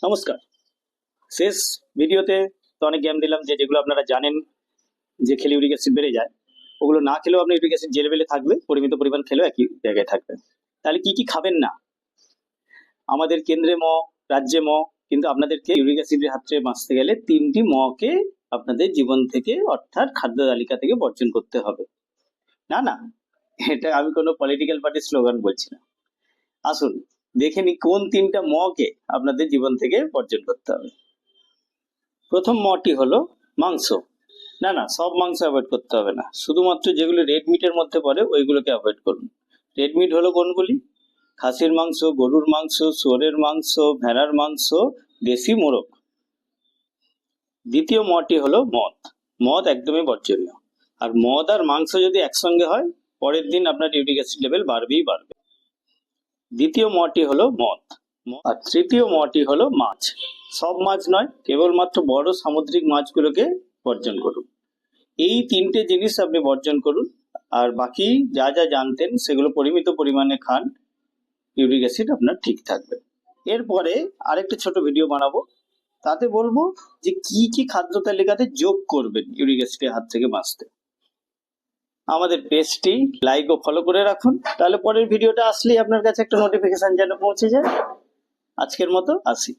নমস্কার। শেষ ভিডিওতে তো অনেক জ্ঞান দিলাম যেগুলো আপনারা জানেন যে খেলে ইউরিক অ্যাসিড বেড়ে যায়, ওগুলো না খেলেও আপনি ইউরিক অ্যাসিড যে লেভেলে থাকবে, পরিমিত পরিমাণ খেলেও একই জায়গায় থাকবে। তাহলে কি কি খাবেন না? আমাদের কেন্দ্রে রাজ্যে কিন্তু আপনাদেরকে ইউরিক অ্যাসিডের হাত থেকে বাঁচতে গেলে 3টি কে আপনাদের জীবন থেকে অর্থাৎ খাদ্য তালিকা থেকে বর্জন করতে হবে। না না, এটা আমি কোনো পলিটিক্যাল পার্টির স্লোগান বলছি না। আসুন দেখে নি কোন 3টা কে আপনাদের জীবন থেকে বর্জন করতে হবে। প্রথম টি হলো মাংস। না না, সব মাংস অ্যাভয়েড করতে হবে না, শুধুমাত্র যেগুলো রেড মিটের মধ্যে পড়ে ওইগুলোকে অ্যাভয়েড করুন। রেড মিট হলো কোনগুলি? খাসির মাংস, গরুর মাংস, শুয়োরের মাংস, ভেড়ার মাংস, দেশি মোরগ। দ্বিতীয় টি হলো মদ। মদ একদমই বর্জনীয়। আর মদ আর মাংস যদি একসঙ্গে হয়, পরের দিন আপনার ইউরিক অ্যাসিড লেভেল বাড়বেই বাড়বে। দ্বিতীয় টি হলো মদ। আর তৃতীয় টি হলো মাছ। সব মাছ নয়, কেবলমাত্র বড় সামুদ্রিক মাছগুলোকে বর্জন করুন। এই 3টে জিনিস আপনি বর্জন করুন, আর বাকি যা যা জানতেন সেগুলো পরিমিত পরিমাণে খান, ইউরিক অ্যাসিড আপনার ঠিক থাকবে। এরপরে আরেকটা ছোট ভিডিও বানাবো, তাতে বলবো যে কি কি খাদ্য তালিকাতে যোগ করবেন ইউরিক অ্যাসিডের হাত থেকে বাঁচতে। আমাদের পেজটি লাইক ও ফলো করে রাখুন, তাহলে পরের ভিডিওটা আসলেই আপনার কাছে একটা নোটিফিকেশন যেন পৌঁছে যায়। আজকের মতো আসি।